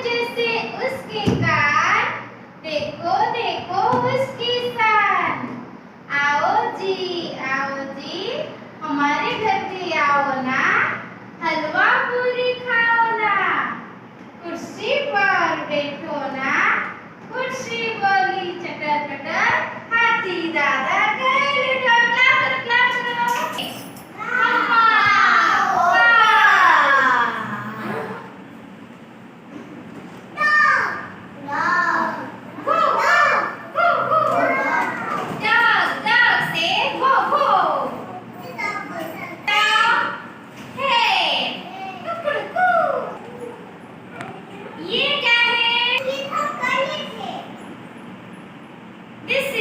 जैसे उसके कान, देखो देखो उसकी शान। आओ जी हमारे घर भी आओ ना, हलवा पूरी खाओ ना। कुर्सी पर बैठो ना, कुर्सी बोली चटर चटर, हाथी दादा गए लुटो। क्लास करो। ये क्या है? This